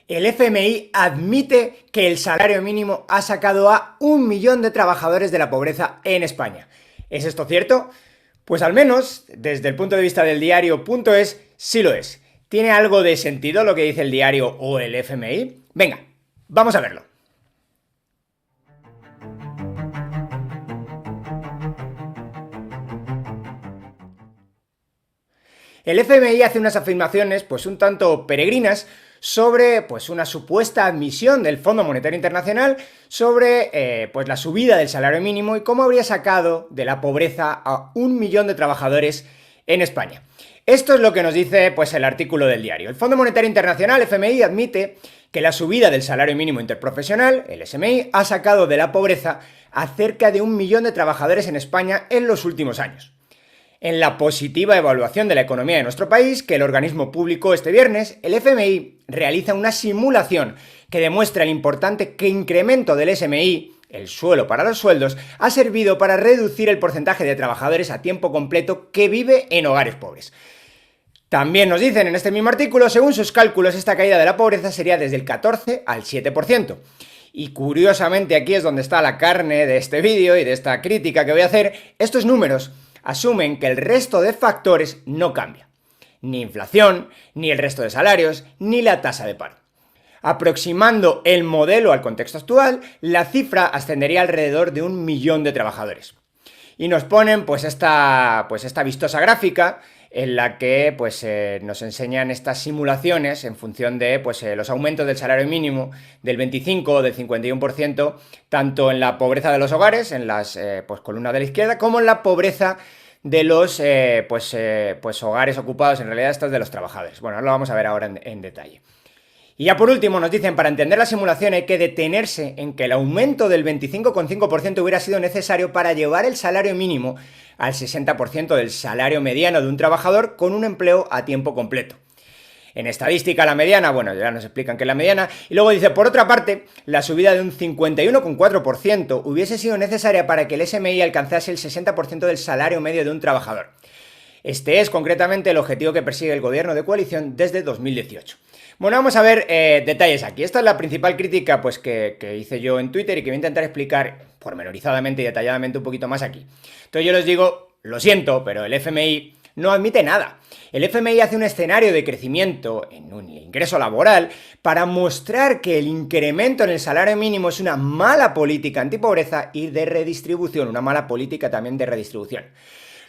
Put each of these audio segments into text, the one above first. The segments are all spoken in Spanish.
El FMI admite que el salario mínimo ha sacado a 1 millón de trabajadores de la pobreza en España. ¿Es esto cierto? Pues al menos, desde el punto de vista del diario.es, sí lo es. ¿Tiene algo de sentido lo que dice el diario o el FMI? Venga, vamos a verlo. El FMI hace unas afirmaciones pues un tanto peregrinas sobre pues una supuesta admisión del Fondo Monetario Internacional sobre pues la subida del salario mínimo y cómo habría sacado de la pobreza a 1 millón de trabajadores en España. Esto es lo que nos dice pues el artículo del diario. El Fondo Monetario Internacional, FMI, admite que la subida del salario mínimo interprofesional, el SMI, ha sacado de la pobreza a cerca de 1 millón de trabajadores en España en los últimos años. En la positiva evaluación de la economía de nuestro país, que el organismo publicó este viernes, el FMI realiza una simulación que demuestra el importante incremento del SMI, el suelo para los sueldos, ha servido para reducir el porcentaje de trabajadores a tiempo completo que vive en hogares pobres. También nos dicen en este mismo artículo, según sus cálculos, esta caída de la pobreza sería desde el 14 al 7%. Y curiosamente aquí es donde está la carne de este vídeo y de esta crítica que voy a hacer. Estos números asumen que el resto de factores no cambia. Ni inflación, ni el resto de salarios, ni la tasa de paro. Aproximando el modelo al contexto actual, la cifra ascendería alrededor de 1 millón de trabajadores. Y nos ponen pues esta vistosa gráfica en la que nos enseñan estas simulaciones en función de los aumentos del salario mínimo del 25 o del 51%, tanto en la pobreza de los hogares, en las columnas de la izquierda, como en la pobreza de los hogares ocupados, en realidad estas de los trabajadores. Bueno, lo vamos a ver ahora en detalle. Y ya por último nos dicen, para entender la simulación hay que detenerse en que el aumento del 25,5% hubiera sido necesario para llevar el salario mínimo al 60% del salario mediano de un trabajador con un empleo a tiempo completo. En estadística la mediana, bueno, ya nos explican que es la mediana, y luego dice, por otra parte, la subida de un 51,4% hubiese sido necesaria para que el SMI alcanzase el 60% del salario medio de un trabajador. Este es concretamente el objetivo que persigue el gobierno de coalición desde 2018. Bueno, vamos a ver detalles aquí. Esta es la principal crítica que hice yo en Twitter y que voy a intentar explicar pormenorizadamente y detalladamente un poquito más aquí. Entonces yo les digo, lo siento, pero el FMI no admite nada. El FMI hace un escenario de crecimiento en un ingreso laboral para mostrar que el incremento en el salario mínimo es una mala política antipobreza y de redistribución, una mala política también de redistribución.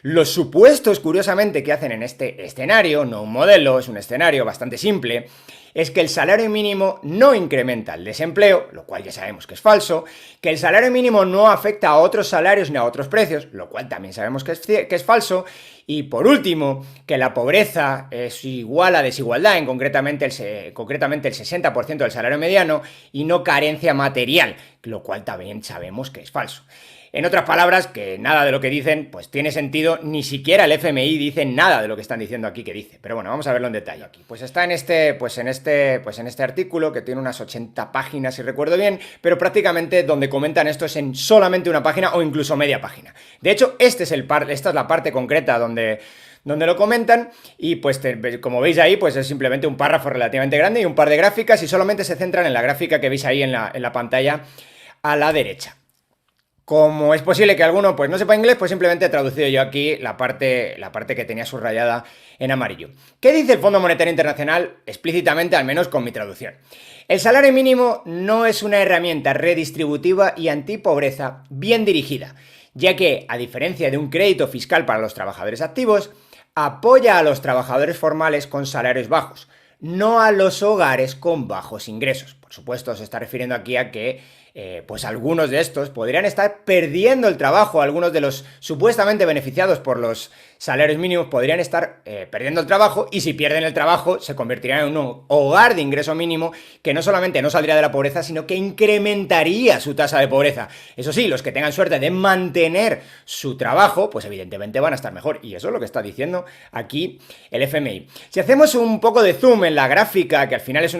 Los supuestos, curiosamente, que hacen en este escenario, no un modelo, es un escenario bastante simple, es que el salario mínimo no incrementa el desempleo, lo cual ya sabemos que es falso, que el salario mínimo no afecta a otros salarios ni a otros precios, lo cual también sabemos que es falso, y por último, que la pobreza es igual a desigualdad, concretamente el 60% del salario mediano, y no carencia material, lo cual también sabemos que es falso. En otras palabras, que nada de lo que dicen pues tiene sentido, ni siquiera el FMI dice nada de lo que están diciendo aquí que dice. Pero bueno, vamos a verlo en detalle aquí. Pues está en este artículo que tiene unas 80 páginas, si recuerdo bien, pero prácticamente donde comentan esto es en solamente una página o incluso media página. De hecho, esta es la parte concreta donde lo comentan y pues como veis ahí pues es simplemente un párrafo relativamente grande y un par de gráficas y solamente se centran en la gráfica que veis ahí en la pantalla a la derecha. Como es posible que alguno pues no sepa inglés, pues simplemente he traducido yo aquí la parte que tenía subrayada en amarillo. ¿Qué dice el Fondo Monetario Internacional explícitamente, al menos con mi traducción? El salario mínimo no es una herramienta redistributiva y antipobreza bien dirigida, ya que, a diferencia de un crédito fiscal para los trabajadores activos, apoya a los trabajadores formales con salarios bajos, no a los hogares con bajos ingresos. Por supuesto, se está refiriendo aquí a que pues algunos de estos podrían estar perdiendo el trabajo, algunos de los supuestamente beneficiados por los salarios mínimos podrían estar perdiendo el trabajo y si pierden el trabajo se convertirían en un hogar de ingreso mínimo que no solamente no saldría de la pobreza, sino que incrementaría su tasa de pobreza. Eso sí, los que tengan suerte de mantener su trabajo, pues evidentemente van a estar mejor y eso es lo que está diciendo aquí el FMI. Si hacemos un poco de zoom en la gráfica, que al final es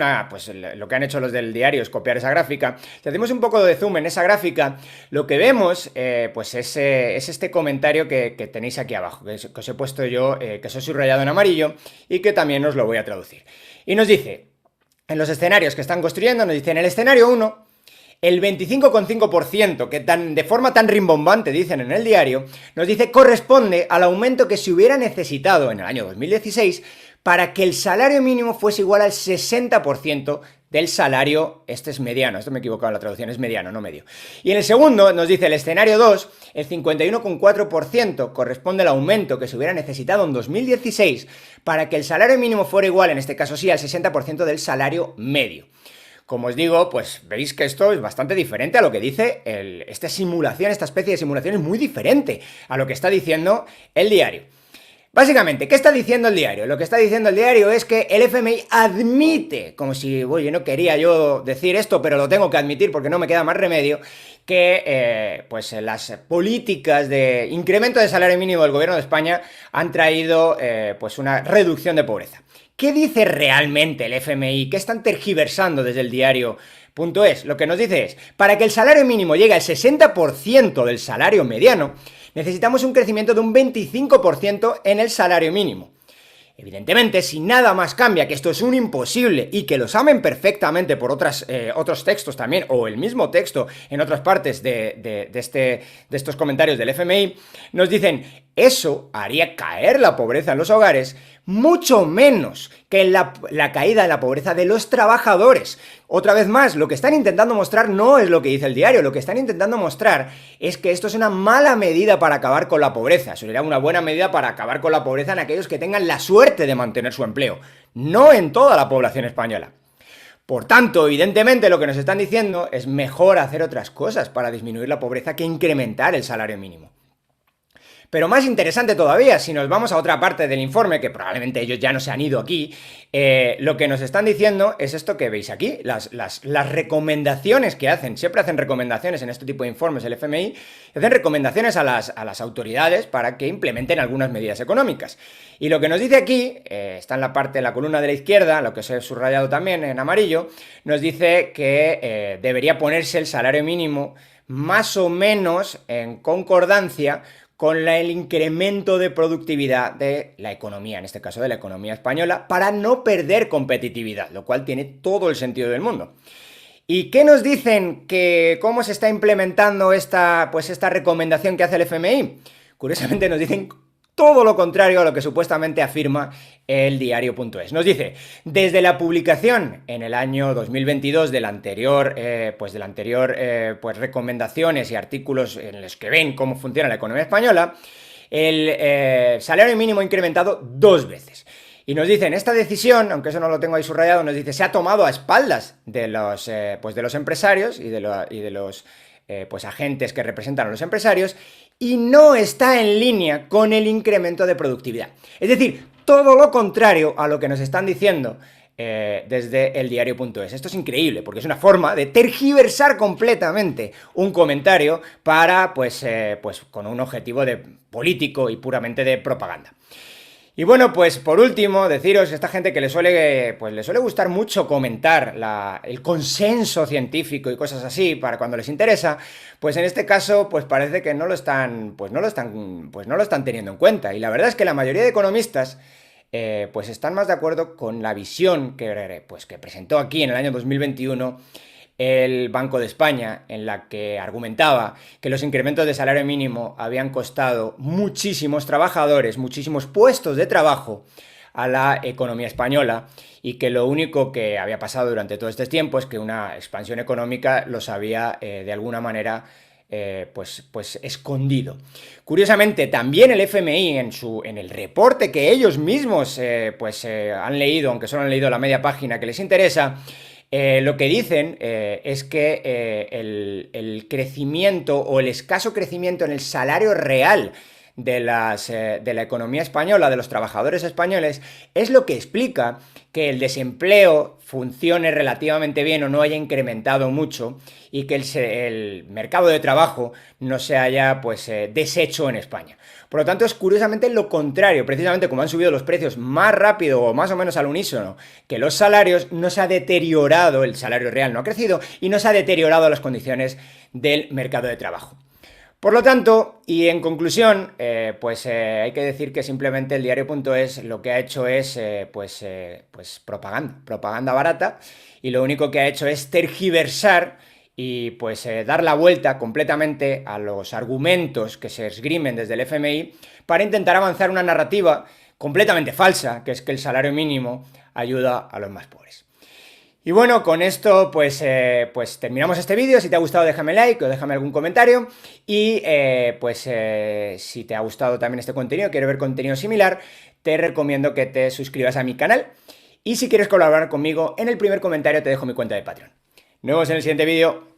lo que han hecho los del diario es copiar esa gráfica, si hacemos un poco de zoom en esa gráfica, lo que vemos es este comentario que tenéis aquí abajo, que os he puesto yo, que os he subrayado en amarillo y que también os lo voy a traducir. Y nos dice: en los escenarios que están construyendo, nos dicen, en el escenario 1, el 25,5%, que de forma tan rimbombante dicen en el diario, nos dice corresponde al aumento que se hubiera necesitado en el año 2016 para que el salario mínimo fuese igual al 60% del salario, este es mediano, esto me he equivocado en la traducción, es mediano, no medio. Y en el segundo nos dice el escenario 2, el 51,4% corresponde al aumento que se hubiera necesitado en 2016 para que el salario mínimo fuera igual, en este caso sí, al 60% del salario medio. Como os digo, pues veis que esto es bastante diferente a lo que dice esta simulación, esta especie de simulación es muy diferente a lo que está diciendo el diario. Básicamente, ¿qué está diciendo el diario? Lo que está diciendo el diario es que el FMI admite, como si, oye, no quería yo decir esto, pero lo tengo que admitir porque no me queda más remedio, que pues las políticas de incremento de salario mínimo del gobierno de España han traído pues una reducción de pobreza. ¿Qué dice realmente el FMI? ¿Qué están tergiversando desde el diario.es? Lo que nos dice es, para que el salario mínimo llegue al 60% del salario mediano, necesitamos un crecimiento de un 25% en el salario mínimo. Evidentemente, si nada más cambia, que esto es un imposible y que lo saben perfectamente por otros textos también, o el mismo texto en otras partes de estos comentarios del FMI, nos dicen, eso haría caer la pobreza en los hogares mucho menos que la caída de la pobreza de los trabajadores. Otra vez más, lo que están intentando mostrar no es lo que dice el diario, lo que están intentando mostrar es que esto es una mala medida para acabar con la pobreza, sería una buena medida para acabar con la pobreza en aquellos que tengan la suerte de mantener su empleo, no en toda la población española. Por tanto, evidentemente lo que nos están diciendo es mejor hacer otras cosas para disminuir la pobreza que incrementar el salario mínimo. Pero más interesante todavía, si nos vamos a otra parte del informe, que probablemente ellos ya no se han ido aquí, lo que nos están diciendo es esto que veis aquí, las recomendaciones que hacen, siempre hacen recomendaciones en este tipo de informes el FMI, hacen recomendaciones a las autoridades para que implementen algunas medidas económicas. Y lo que nos dice aquí, está en la parte de la columna de la izquierda, lo que os he subrayado también en amarillo, nos dice que debería ponerse el salario mínimo más o menos en concordancia con el incremento de productividad de la economía, en este caso de la economía española, para no perder competitividad, lo cual tiene todo el sentido del mundo. ¿Y qué nos dicen que cómo se está implementando esta recomendación que hace el FMI? Curiosamente nos dicen todo lo contrario a lo que supuestamente afirma el diario.es. Nos dice, desde la publicación en el año 2022 del anterior recomendaciones y artículos en los que ven cómo funciona la economía española, el salario mínimo ha incrementado 2 veces. Y nos dicen, esta decisión, aunque eso no lo tengo ahí subrayado, nos dice, se ha tomado a espaldas de los empresarios y de los agentes que representan a los empresarios, y no está en línea con el incremento de productividad. Es decir, todo lo contrario a lo que nos están diciendo desde el diario.es. Esto es increíble, porque es una forma de tergiversar completamente un comentario para, con un objetivo político y puramente de propaganda. Y bueno, pues por último, deciros, esta gente que le suele gustar mucho comentar el consenso científico y cosas así para cuando les interesa, pues en este caso, pues parece que no lo están teniendo en cuenta. Y la verdad es que la mayoría de economistas pues están más de acuerdo con la visión que presentó aquí en el año 2021 el Banco de España, en la que argumentaba que los incrementos de salario mínimo habían costado muchísimos trabajadores, muchísimos puestos de trabajo a la economía española, y que lo único que había pasado durante todo este tiempo es que una expansión económica los había de alguna manera escondido. Curiosamente, también el FMI en el reporte que ellos mismos han leído, aunque solo han leído la media página que les interesa, lo que dicen es que el crecimiento o el escaso crecimiento en el salario real de la economía española, de los trabajadores españoles, es lo que explica que el desempleo funcione relativamente bien o no haya incrementado mucho, y que el mercado de trabajo no se haya deshecho en España. Por lo tanto, es curiosamente lo contrario. Precisamente como han subido los precios más rápido o más o menos al unísono que los salarios, no se ha deteriorado el salario real, no ha crecido, y no se ha deteriorado las condiciones del mercado de trabajo. Por lo tanto, y en conclusión, hay que decir que simplemente el diario.es lo que ha hecho es propaganda barata, y lo único que ha hecho es tergiversar y dar la vuelta completamente a los argumentos que se esgrimen desde el FMI para intentar avanzar una narrativa completamente falsa, que es que el salario mínimo ayuda a los más pobres. Y bueno, con esto terminamos este vídeo. Si te ha gustado, déjame like o déjame algún comentario. Y si te ha gustado también este contenido, quieres ver contenido similar, te recomiendo que te suscribas a mi canal. Y si quieres colaborar conmigo, en el primer comentario te dejo mi cuenta de Patreon. Nos vemos en el siguiente vídeo.